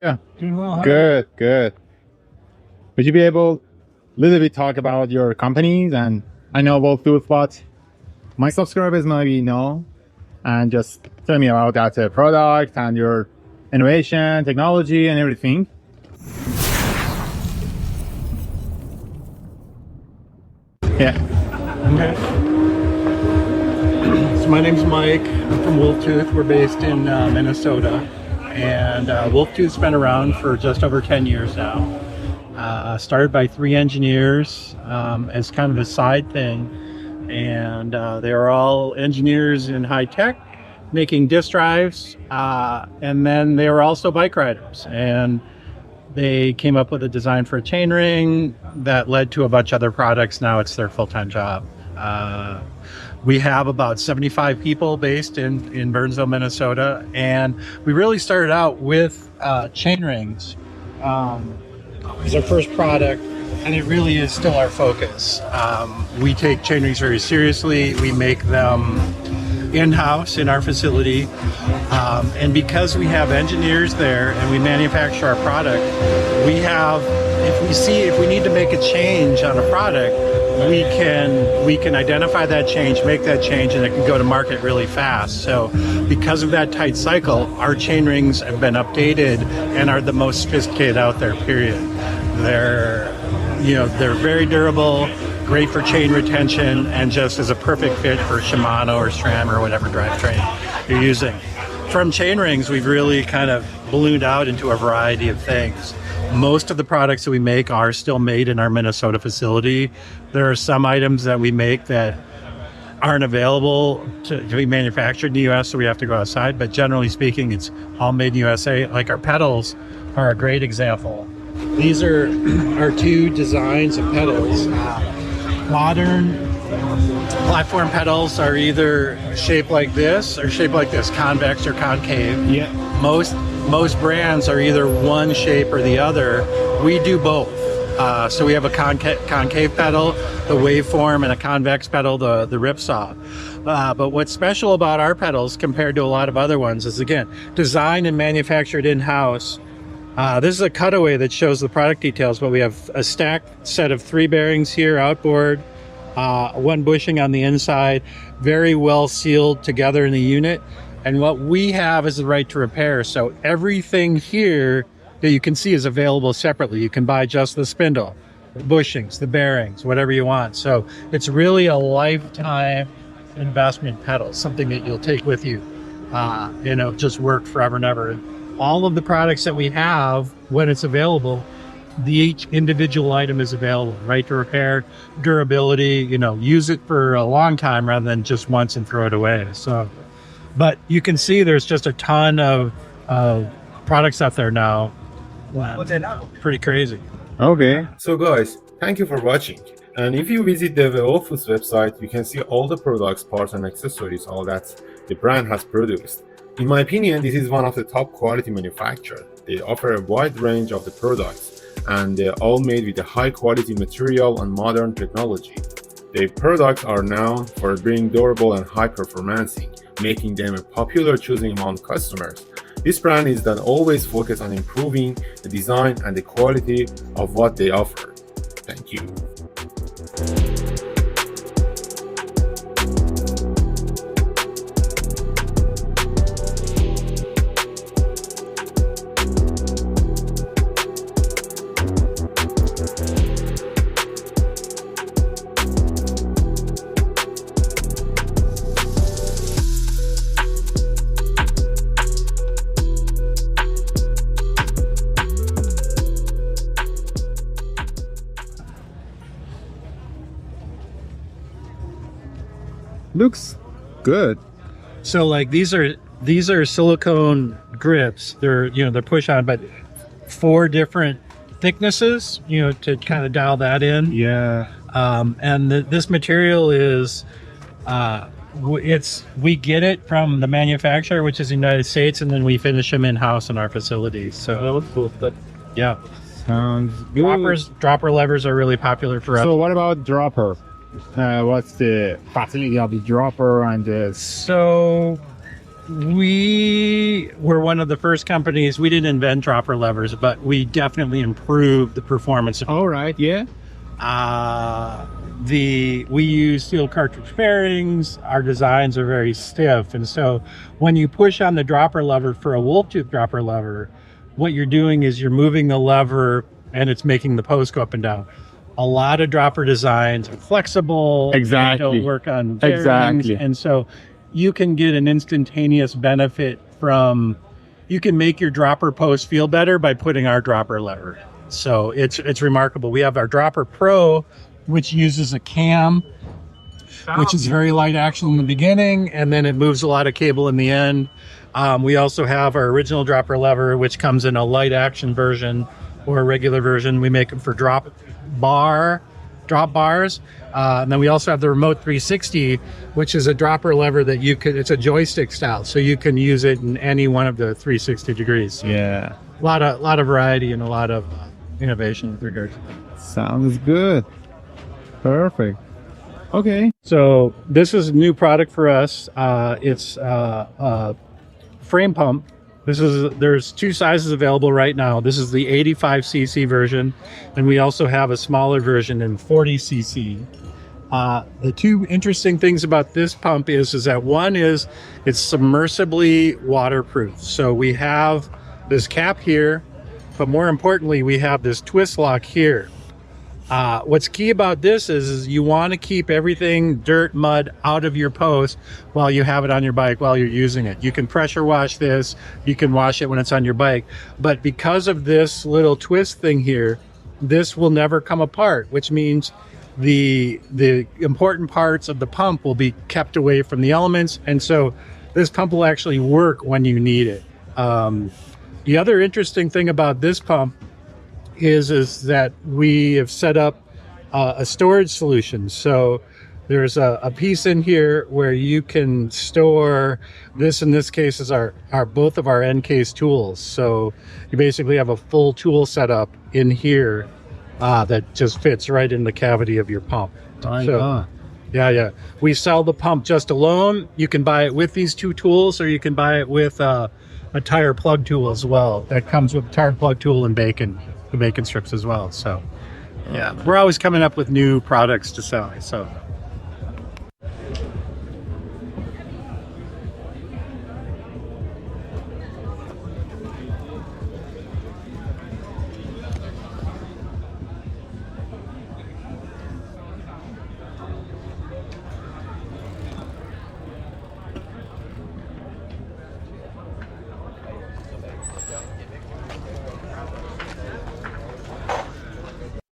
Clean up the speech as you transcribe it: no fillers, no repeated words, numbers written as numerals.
Yeah, Doing well. How good, good. Would you be able little bit talk about your companies? And I know WolfTooth, but my subscribers maybe know. And just tell me about that product and your innovation, technology, and everything. Yeah. Okay. So my name's Mike. I'm from WolfTooth. We're based in Minnesota, and WolfTooth's been around for just over 10 years now. Started by 3 engineers as kind of a side thing, and they were all engineers in high tech, making disk drives, and then they were also bike riders. And they came up with a design for a chain ring that led to a bunch of other products. Now it's their full-time job. We have about 75 people based in Burnsville, Minnesota, and we really started out with chain rings. It was our first product, and it really is still our focus. We take chain rings very seriously. We make them in-house in our facility, and because we have engineers there and we manufacture our product, we have, if we need to make a change on a product, we can identify that change, make that change, and it can go to market really fast. So because of that tight cycle, our chain rings have been updated and are the most sophisticated out there, period. They're very durable, great for chain retention, and just as a perfect fit for Shimano or SRAM or whatever drivetrain you're using. From chain rings, we've really kind of ballooned out into a variety of things. Most of the products that we make are still made in our Minnesota facility. There are some items that we make that aren't available to be manufactured in the US, so we have to go outside, but generally speaking, it's all made in the USA. Like our pedals are a great example. These are our 2 designs of pedals. Modern platform pedals are either shaped like this or shaped like this, convex or concave. Yeah. Most brands are either one shape or the other. We do both. So we have a concave pedal, the waveform, and a convex pedal, the ripsaw. But what's special about our pedals compared to a lot of other ones is, again, designed and manufactured in-house. This is a cutaway that shows the product details, but we have a stacked set of 3 bearings here, outboard, 1 bushing on the inside, very well sealed together in the unit. And what we have is the right to repair. So everything here that you can see is available separately. You can buy just the spindle, the bushings, the bearings, whatever you want. So it's really a lifetime investment pedal, something that you'll take with you, just work forever and ever. And all of the products that we have, when it's available, each individual item is available, right to repair, durability, use it for a long time rather than just once and throw it away. So, but you can see there's just a ton of products out there now. Wow. Pretty crazy. Okay. So guys, thank you for watching. And if you visit the WolfTooth website, you can see all the products, parts and accessories, all that the brand has produced. In my opinion, this is one of the top quality manufacturers. They offer a wide range of the products, and they're all made with a high quality material and modern technology. Their products are known for being durable and high performancing, making them a popular choosing among customers. This brand is then always focused on improving the design and the quality of what they offer. Thank you. Looks good. So like these are silicone grips. They're push on, but 4 different thicknesses, to kind of dial that in. Yeah. And this material is we get it from the manufacturer, which is the United States, and then we finish them in-house in our facilities. So that looks cool. But yeah, Sounds good. Dropper levers are really popular for us. So what about dropper? What's the facility of the dropper and the... So We were one of the first companies. We didn't invent dropper levers, but we definitely improved the performance. All right, yeah. We use steel cartridge bearings. Our designs are very stiff, and so when you push on the dropper lever for a WolfTooth dropper lever, what you're doing is you're moving the lever and it's making the post go up and down. A lot of dropper designs are flexible. Exactly. Don't work on bearings, Exactly. and so you can get an instantaneous benefit from. You can make your dropper post feel better by putting our dropper lever. So it's remarkable. We have our Dropper Pro, which uses a cam, which is very light action in the beginning, and then it moves a lot of cable in the end. We also have our original dropper lever, which comes in a light action version or a regular version. We make them for drop bars. And then we also have the Remote 360, which is a dropper lever that it's a joystick style, so you can use it in any one of the 360 degrees. Yeah. A lot of variety and a lot of innovation with regards to that. Sounds good. Perfect. Okay. So this is a new product for us. It's a frame pump. There's two sizes available right now. This is the 85cc version, and we also have a smaller version in 40cc. The two interesting things about this pump is that one is it's submersibly waterproof. So we have this cap here, but more importantly, we have this twist lock here. What's key about this is you want to keep everything, dirt, mud, out of your post while you have it on your bike, while you're using it. You can pressure wash this, you can wash it when it's on your bike, but because of this little twist thing here, this will never come apart, which means the important parts of the pump will be kept away from the elements, and so this pump will actually work when you need it. The other interesting thing about this pump is that we have set up a storage solution. So there's a piece in here where you can store this. In this case is our both of our end case tools. So you basically have a full tool setup in here that just fits right in the cavity of your pump. Yeah. We sell the pump just alone. You can buy it with these two tools, or you can buy it with a tire plug tool as well. That comes with a tire plug tool and the bacon strips as well. So yeah, we're always coming up with new products to sell. So